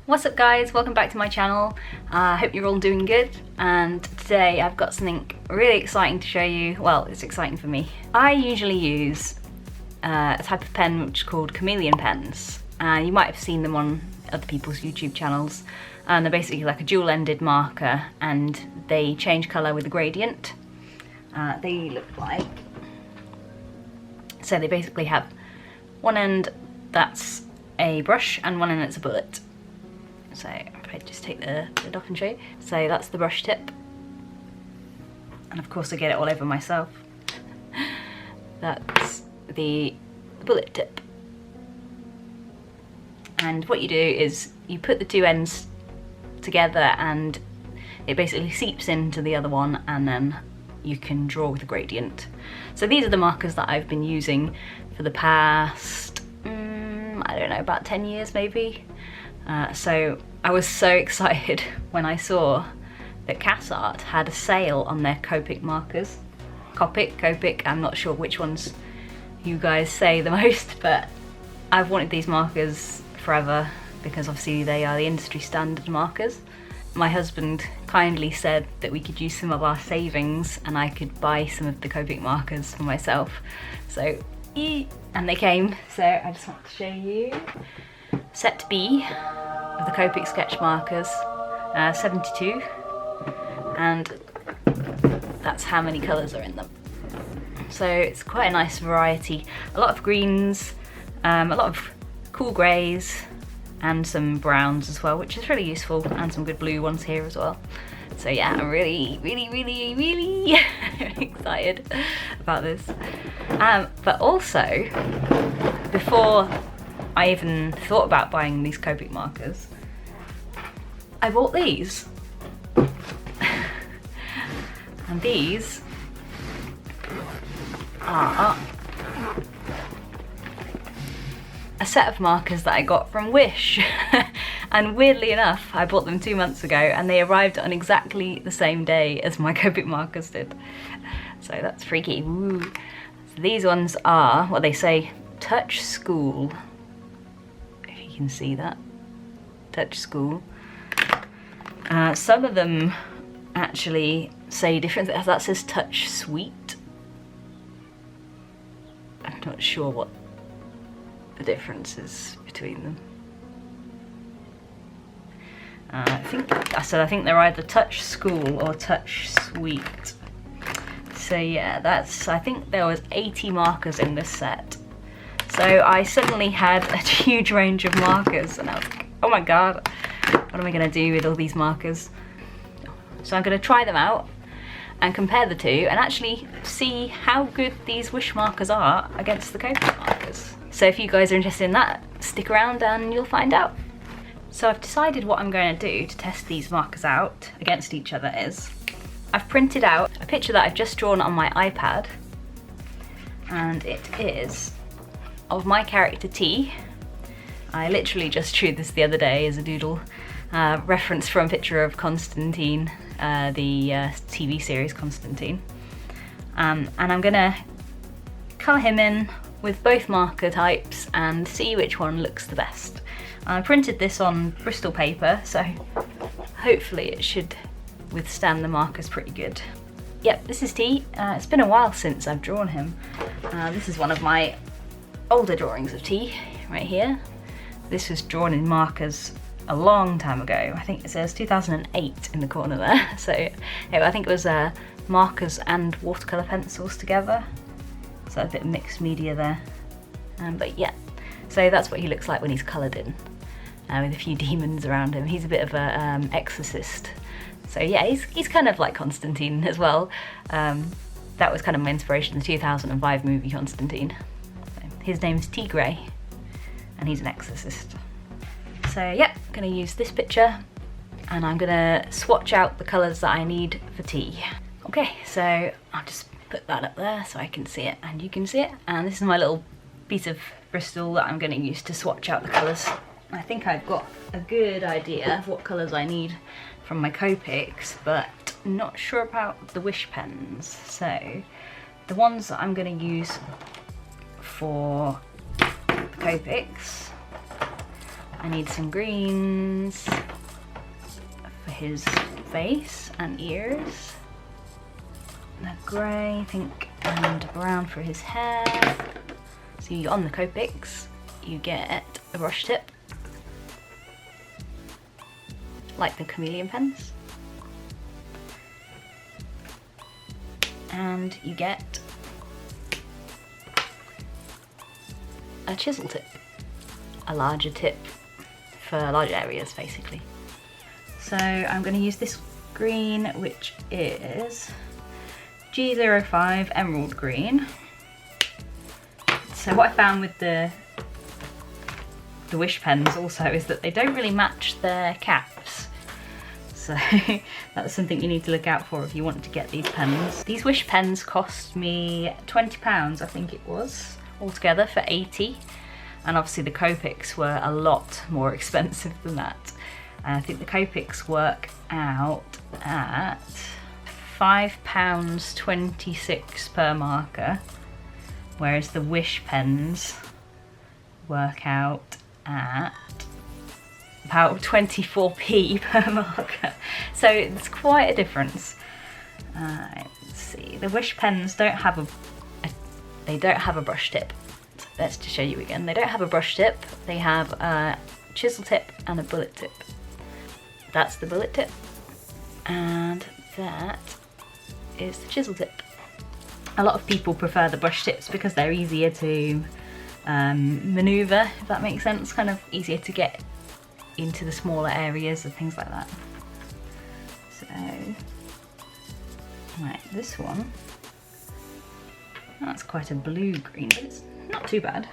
What's up guys, welcome back to my channel. I hope you're all doing good, and today I've got something really exciting to show you. Well, it's exciting for me. I usually use a type of pen which is called chameleon pens. You might have seen them on other people's YouTube channels. And they're basically like a dual-ended marker, and they change colour with a gradient. They look like... So they basically have one end that's a brush and one end that's a bullet. So if I just take the lid off and show you. So that's the brush tip. And of course I get it all over myself. That's the bullet tip. And what you do is you put the two ends together and it basically seeps into the other one, and then you can draw with a gradient. So these are the markers that I've been using for the past, I don't know, about 10 years maybe. So I was so excited when I saw that CassArt had a sale on their Copic markers. Copic, I'm not sure which ones you guys say the most, but I've wanted these markers forever because obviously they are the industry standard markers. My husband kindly said that we could use some of our savings and I could buy some of the Copic markers for myself. So, and they came, so I just want to show you. Set B of the Copic sketch markers, 72, and that's how many colours are in them. So it's quite a nice variety. A lot of greens, a lot of cool greys, and some browns as well, which is really useful, and some good blue ones here as well. So yeah, I'm really excited about this. But also, before I even thought about buying these Copic markers, I bought these. And these are a set of markers that I got from Wish. And weirdly enough, I bought them 2 months ago and they arrived on exactly the same day as my Copic markers did. So that's freaky. Woo. So these ones are what they say, Touch School. If you can see that. Touch School. Some of them actually say different, that says Touch Sweet. I'm not sure what the difference is between them. I think they're either Touch School or Touch Sweet. So yeah, I think there was 80 markers in this set. So I suddenly had a huge range of markers and I was like, oh my god, what am I gonna do with all these markers? So I'm gonna try them out and compare the two and actually see how good these Wish markers are against the Copic markers. So if you guys are interested in that, stick around and you'll find out. So I've decided what I'm going to do to test these markers out against each other is, I've printed out a picture that I've just drawn on my iPad, and it is of my character T. I literally just drew this the other day as a doodle, reference from a picture of Constantine, the TV series Constantine. And I'm gonna colour him in with both marker types and see which one looks the best. I printed this on Bristol paper, so hopefully it should withstand the markers pretty good. Yep, this is T. It's been a while since I've drawn him. This is one of my older drawings of T, right here. This was drawn in markers a long time ago. I think it says 2008 in the corner there. So anyway, I think it was markers and watercolour pencils together. So a bit of mixed media there. But yeah, so that's what he looks like when he's coloured in, with a few demons around him. He's a bit of a exorcist. So yeah, he's kind of like Constantine as well. That was kind of my inspiration, the 2005 movie Constantine. So his name's T. Grey, and he's an exorcist. So yeah, I'm gonna use this picture, and I'm gonna swatch out the colours that I need for T. Okay, so I'll just put that up there so I can see it and you can see it. And this is my little piece of Bristol that I'm going to use to swatch out the colours. I think I've got a good idea of what colours I need from my Copics, but not sure about the Wish pens. So the ones that I'm going to use for the Copics, I need some greens for his face and ears. A grey, I think, and brown for his hair. So on the Copics, you get a brush tip, like the chameleon pens, and you get a chisel tip, a larger tip for large areas basically. So I'm going to use this green, which is G05 Emerald Green. So what I found with the Wish pens also is that they don't really match their caps. So that's something you need to look out for if you want to get these pens. These Wish pens cost me £20, I think it was, altogether for 80. And obviously the Copics were a lot more expensive than that. And I think the Copics work out at £5.26 per marker, whereas the Wish pens work out at about 24p per marker. So it's quite a difference. Let's see, the Wish pens don't have a brush tip. So let's just show you again. They don't have a brush tip. They have a chisel tip and a bullet tip. That's the bullet tip, and that is the chisel tip. A lot of people prefer the brush tips because they're easier to maneuver, if that makes sense, kind of easier to get into the smaller areas and things like that. So, right, this one, that's quite a blue green, but it's not too bad.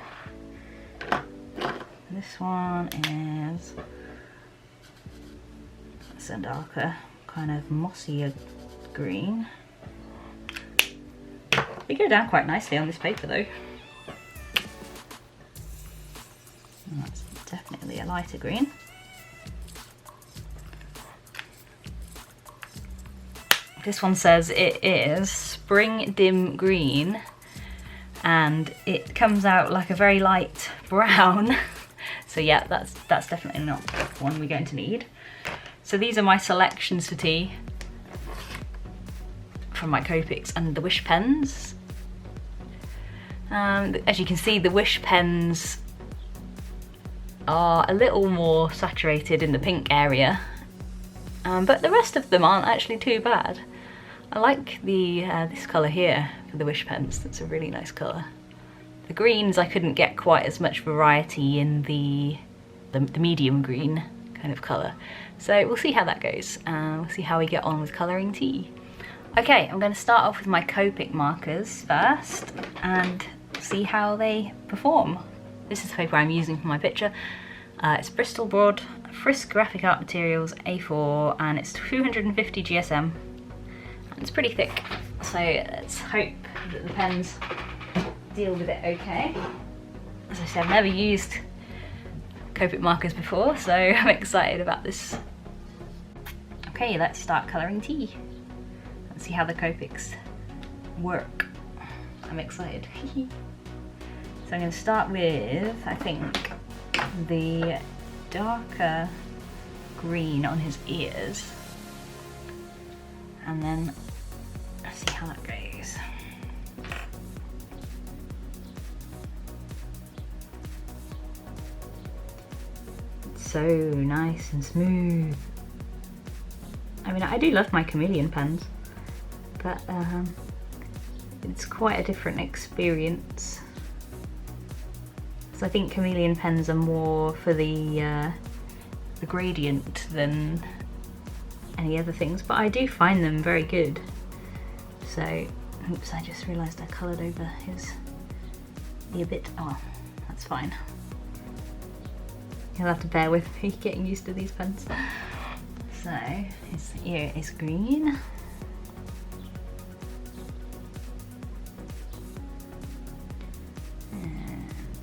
This one is, it's a darker, kind of mossier green. They go down quite nicely on this paper though. And that's definitely a lighter green. This one says it is Spring Dim Green, and it comes out like a very light brown. So yeah, that's definitely not one we're going to need. So these are my selections for tea from my Copics and the Wish pens. As you can see, the Wish pens are a little more saturated in the pink area, but the rest of them aren't actually too bad. I like the this colour here for the Wish pens. That's a really nice colour. The greens, I couldn't get quite as much variety in the medium green kind of colour. So we'll see how that goes. We'll see how we get on with colouring tea. Okay, I'm going to start off with my Copic markers first and see how they perform. This is the paper I'm using for my picture. It's Bristol Broad Frisk Graphic Art Materials A4, and it's 250 GSM. And it's pretty thick, so let's hope that the pens deal with it okay. As I said, I've never used Copic markers before, so I'm excited about this. Okay, let's start colouring tea. Let's see how the Copics work. I'm excited. So I'm going to start with, I think, the darker green on his ears, and then let's see how that goes. It's so nice and smooth. I mean, I do love my chameleon pens, but it's quite a different experience. So I think chameleon pens are more for the gradient than any other things, but I do find them very good. So, oops, I just realised I coloured over his ear bit. Oh, that's fine. You'll have to bear with me getting used to these pens. So, his ear is green.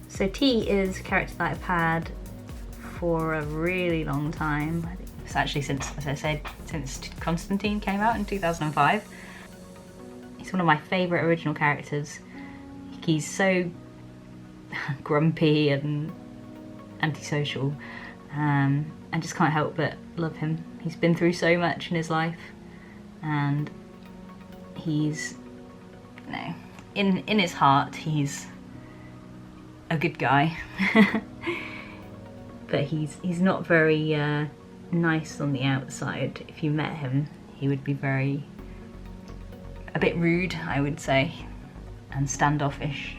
So tea is a character that I've had for a really long time. I think it's actually since, as I said, since Constantine came out in 2005. He's one of my favourite original characters. He's so grumpy and antisocial, I just can't help but love him. He's been through so much in his life, and he's, you know, in his heart he's a good guy. But he's not very nice on the outside. If you met him, he would be a bit rude, I would say, and standoffish.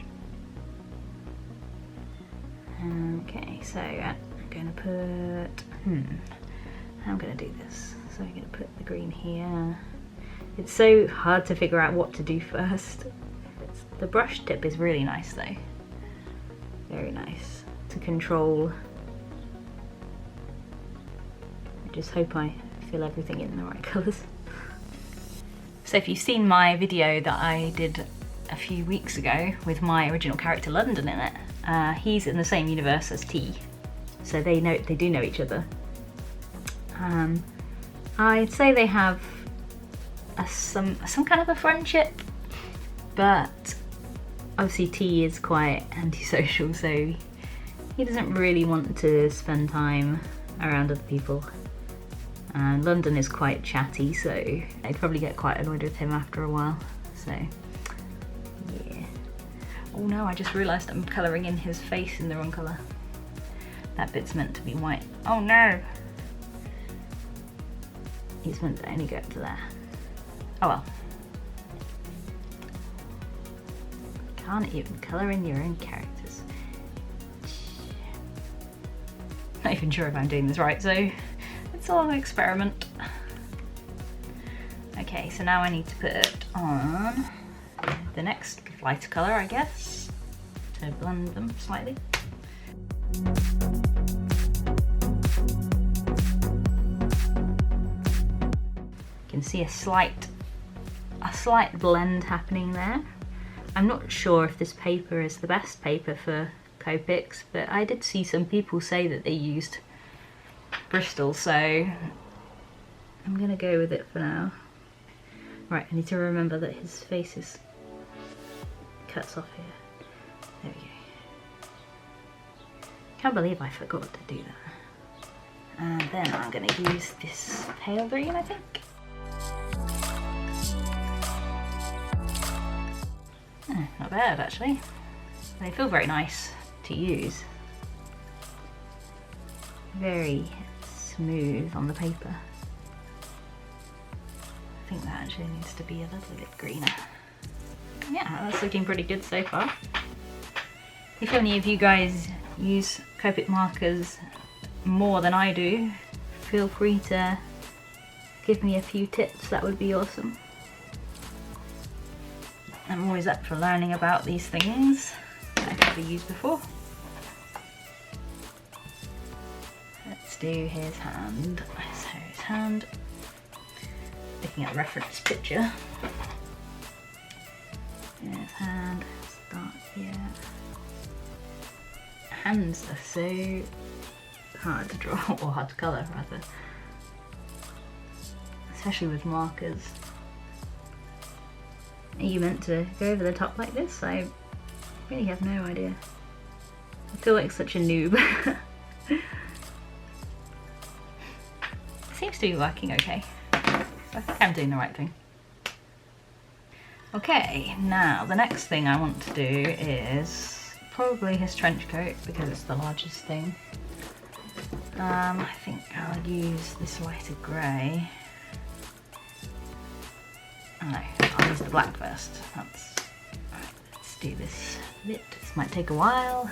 Okay, so I'm gonna put, I'm gonna do this. So I'm gonna put the green here. It's so hard to figure out what to do first. The brush tip is really nice though. Very nice to control. I just hope I fill everything in the right colours. So if you've seen my video that I did a few weeks ago with my original character London in it, he's in the same universe as T, so they do know each other. I'd say they have some kind of a friendship, but obviously T is quite antisocial, so he doesn't really want to spend time around other people. And London is quite chatty, so I'd probably get quite annoyed with him after a while. So yeah. Oh no, I just realised I'm colouring in his face in the wrong colour. That bit's meant to be white. Oh no! He's meant to only go up to there. Oh well. Can't even colour in your own characters. Not even sure if I'm doing this right, so it's all an experiment. Okay, so now I need to put on the next lighter colour, I guess, to blend them slightly. You can see a slight blend happening there. I'm not sure if this paper is the best paper for Copics, but I did see some people say that they used Bristol, so I'm gonna go with it for now. Right, I need to remember that his face is cuts off here. There we go. Can't believe I forgot to do that. And then I'm gonna use this pale green, I think. Not bad actually. They feel very nice to use. Very smooth on the paper. I think that actually needs to be a little bit greener. Yeah, that's looking pretty good so far. If any of you guys use Copic markers more than I do, feel free to give me a few tips, that would be awesome. I'm always up for learning about these things that I've never used before. Let's do his hand. So his hand, looking at the reference picture. His hand, start here. Hands are so hard to draw, or hard to colour rather. Especially with markers. Are you meant to go over the top like this? I really have no idea. I feel like such a noob. Seems to be working okay. I think I'm doing the right thing. Okay, now the next thing I want to do is probably his trench coat because it's the largest thing. I think I'll use this lighter grey. Oh no, I'll use the black first. That's right. Let's do this bit. This might take a while.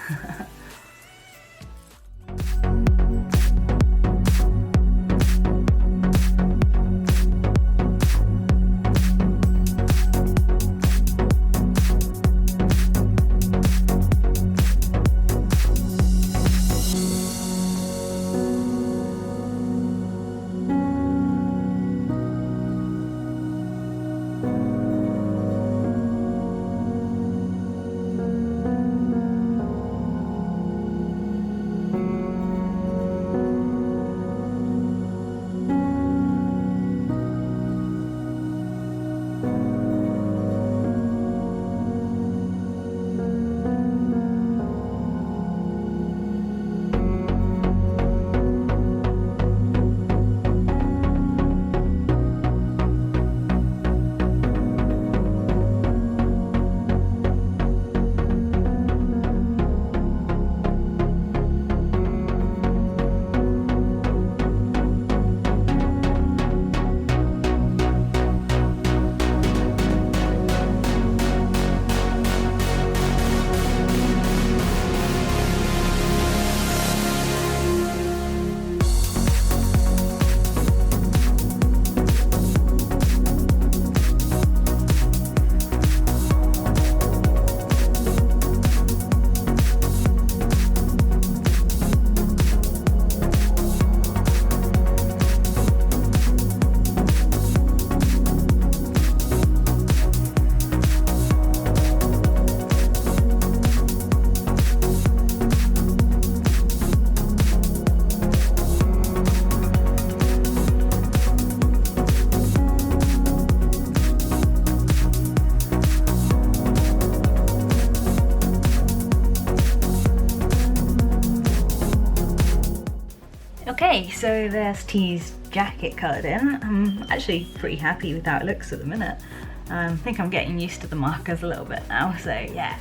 Okay, so there's T's jacket coloured in. I'm actually pretty happy with how it looks at the minute. I think I'm getting used to the markers a little bit now, so yeah.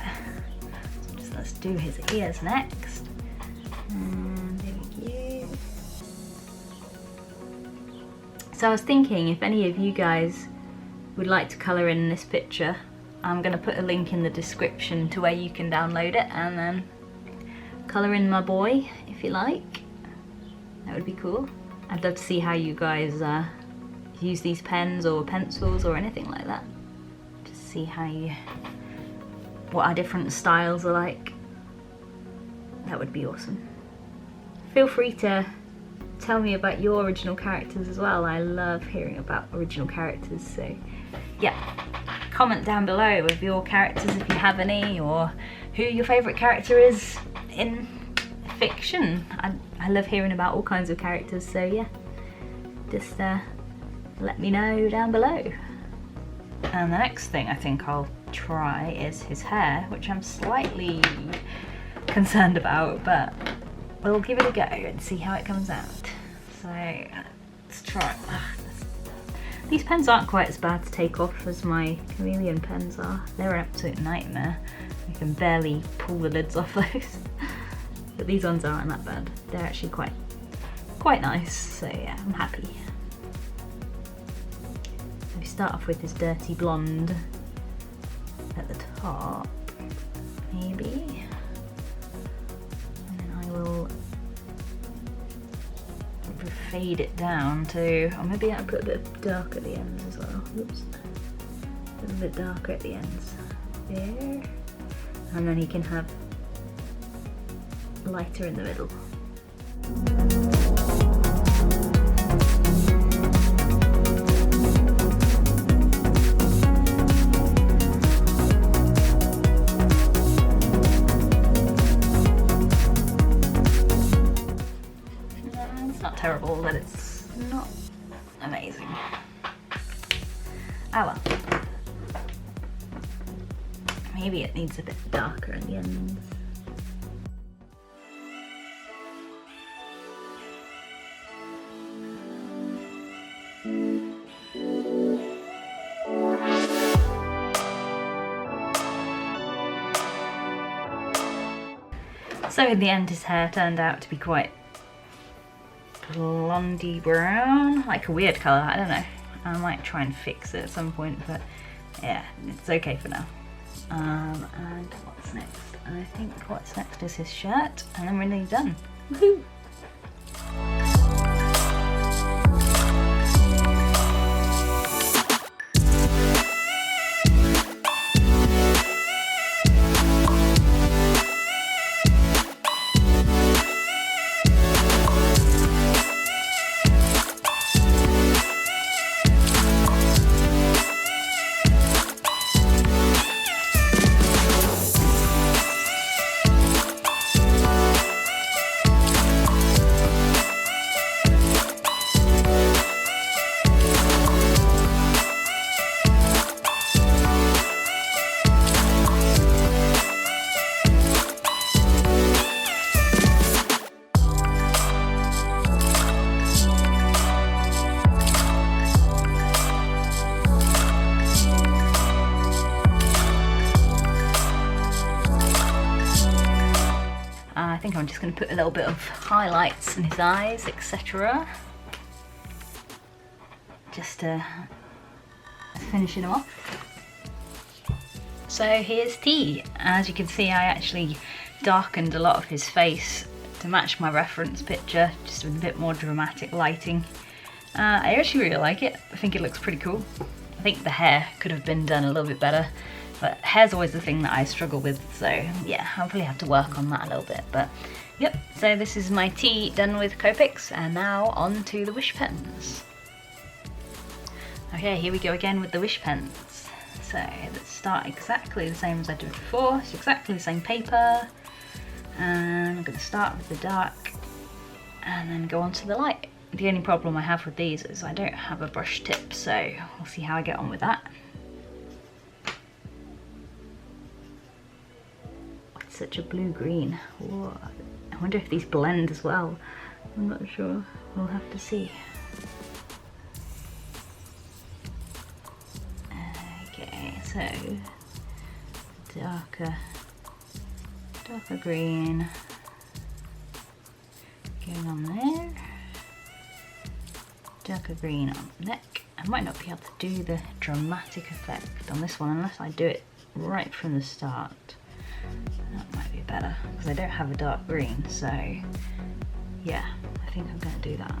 So let's do his ears next. And there we go. So I was thinking if any of you guys would like to colour in this picture, I'm going to put a link in the description to where you can download it and then colour in my boy if you like. That would be cool. I'd love to see how you guys use these pens or pencils or anything like that. Just see what our different styles are like. That would be awesome. Feel free to tell me about your original characters as well. I love hearing about original characters, so yeah. Comment down below with your characters if you have any, or who your favourite character is in fiction. I love hearing about all kinds of characters, so yeah, just let me know down below. And the next thing I think I'll try is his hair, which I'm slightly concerned about, but we'll give it a go and see how it comes out. So let's try. These pens aren't quite as bad to take off as my chameleon pens are. They're an absolute nightmare. I can barely pull the lids off those. But these ones aren't that bad. They're actually quite nice, so yeah, I'm happy. We start off with this dirty blonde at the top, maybe. And then I will fade it down to, or maybe I'll put a bit dark at the ends as well. Oops. A little bit darker at the ends. There. And then he can have lighter in the middle. It's not terrible, but it's not amazing. Ah well. Maybe it needs a bit darker in the ends. So in the end his hair turned out to be quite blondie brown, like a weird colour, I don't know. I might try and fix it at some point, but yeah, it's okay for now. And what's next? I think what's next is his shirt, and then we're nearly done. Woohoo! I think I'm just going to put a little bit of highlights in his eyes, etc. Just to finish him off. So here's T. As you can see, I actually darkened a lot of his face to match my reference picture, just with a bit more dramatic lighting. I actually really like it. I think it looks pretty cool. I think the hair could have been done a little bit better, but hair's always the thing that I struggle with, so yeah, I'll probably have to work on that a little bit. But yep, so this is my tea done with Copics, and now on to the wish pens. Okay, here we go again with the wish pens. So let's start exactly the same as I did before. It's exactly the same paper, and I'm going to start with the dark and then go on to the light. The only problem I have with these is I don't have a brush tip, so we'll see how I get on with that. It's such a blue-green. I wonder if these blend as well. I'm not sure, we'll have to see. Okay, so darker green going on there, darker green on the neck. I might not be able to do the dramatic effect on this one unless I do it right from the start. That might be better because I don't have a dark green, so yeah, I think I'm going to do that.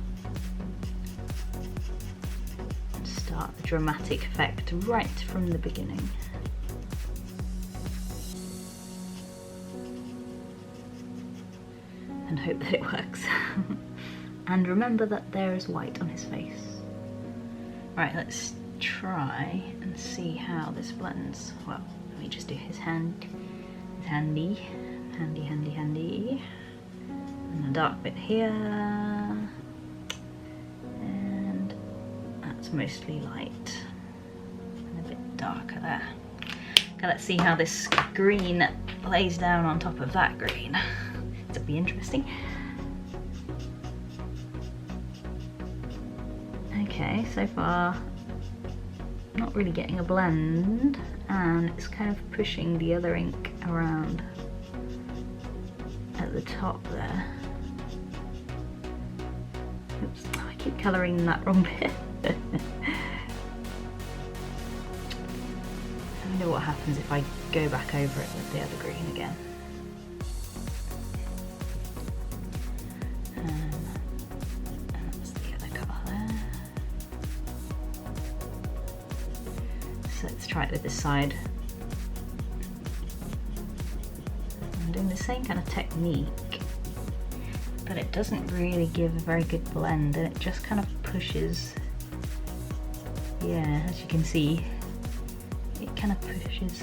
Start the dramatic effect right from the beginning. And hope that it works. And remember that there is white on his face. Right, let's try and see how this blends. Well, let me just do his hand. His handy. And a dark bit here. And that's mostly light. And a bit darker there. Okay, let's see how this green lays down on top of that green. That'll be interesting. Okay, so far not really getting a blend, and it's kind of pushing the other ink around at the top there. Oops, I keep colouring that wrong bit. I wonder what happens if I go back over it with the other green again. So let's try it with this side. I'm doing the same kind of technique, but it doesn't really give a very good blend, and it just kind of pushes. Yeah, as you can see, it kind of pushes.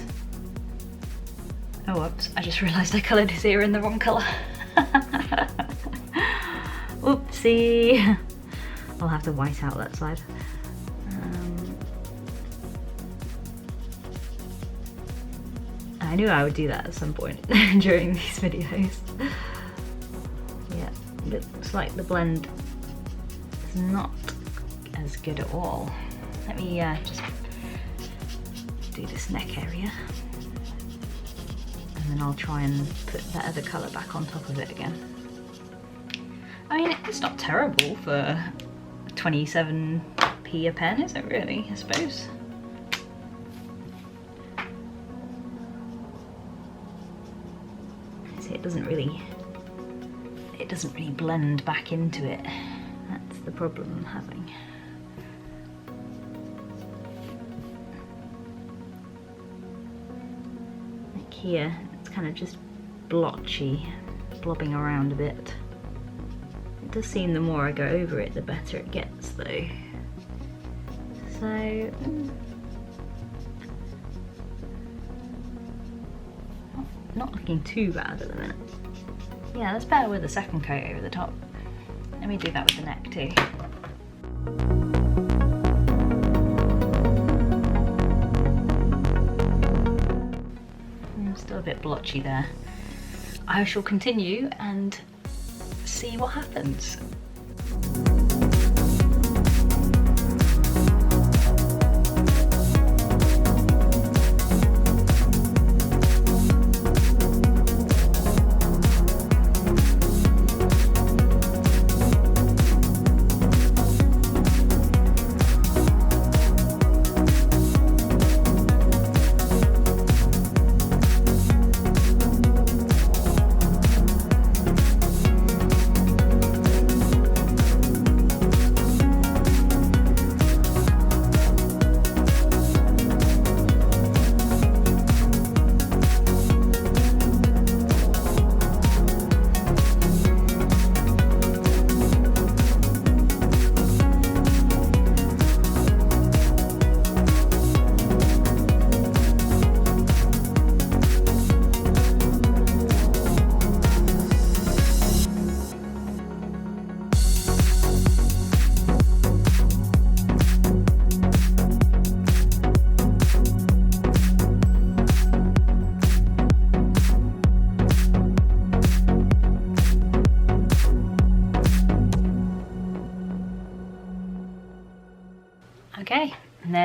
Oh, whoops, I just realised I coloured his ear in the wrong colour. Oopsie! I'll have to white out that side. I knew I would do that at some point during these videos. Yeah, it looks like the blend is not as good at all. Let me just do this neck area, and then I'll try and put that other colour back on top of it again. I mean, it's not terrible for 27p a pen, is it really, I suppose? It doesn't really blend back into it. That's the problem I'm having. Like here, it's kind of just blotchy, blobbing around a bit. It does seem the more I go over it, the better it gets though. So, not looking too bad at the minute. Yeah, that's better with the second coat over the top. Let me do that with the neck too. I'm still a bit blotchy there. I shall continue and see what happens.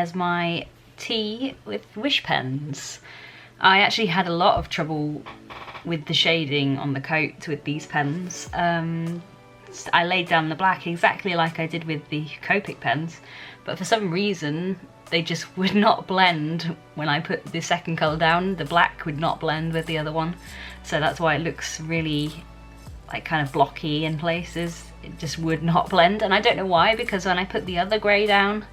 there's my tea with Wish pens. I actually had a lot of trouble with the shading on the coat with these pens. I laid down the black exactly like I did with the Copic pens, but for some reason they just would not blend. When I put the second colour down, the black would not blend with the other one, so that's why it looks really like kind of blocky in places. It just would not blend, and I don't know why, because when I put the other grey down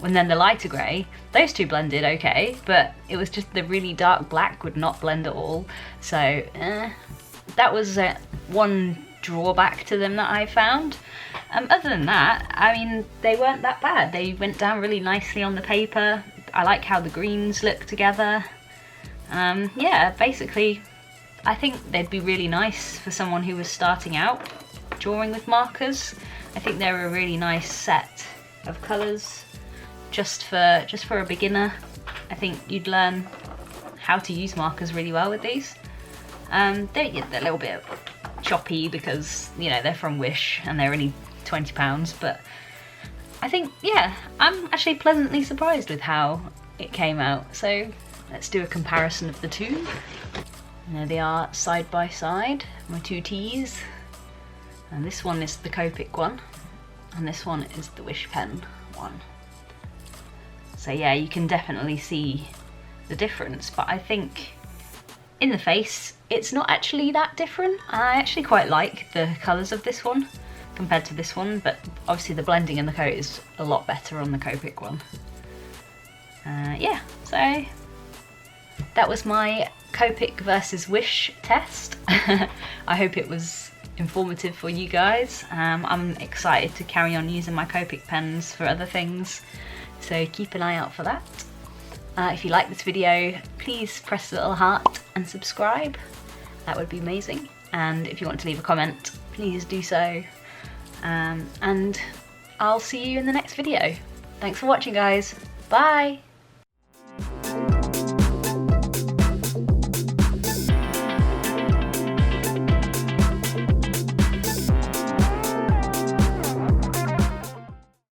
and then the lighter grey, those two blended okay, but it was just the really dark black would not blend at all. So that was one drawback to them that I found. Other than that, I mean, they weren't that bad. They went down really nicely on the paper. I like how the greens look together. Yeah, basically I think they'd be really nice for someone who was starting out drawing with markers. I think they're a really nice set of colours just for a beginner. I think you'd learn how to use markers really well with these. They're a little bit choppy because, you know, they're from Wish and they're only £20, but I think, yeah, I'm actually pleasantly surprised with how it came out. So let's do a comparison of the two. And there they are side by side, my two teas. And this one is the Copic one, and this one is the Wish pen one. So yeah, you can definitely see the difference, but I think in the face it's not actually that different. I actually quite like the colours of this one compared to this one, but obviously the blending in the coat is a lot better on the Copic one. Yeah, so that was my Copic versus Wish test. I hope it was informative for you guys. I'm excited to carry on using my Copic pens for other things, so keep an eye out for that. If you like this video, please press the little heart and subscribe. That would be amazing. And if you want to leave a comment, please do so. And I'll see you in the next video. Thanks for watching, guys. Bye!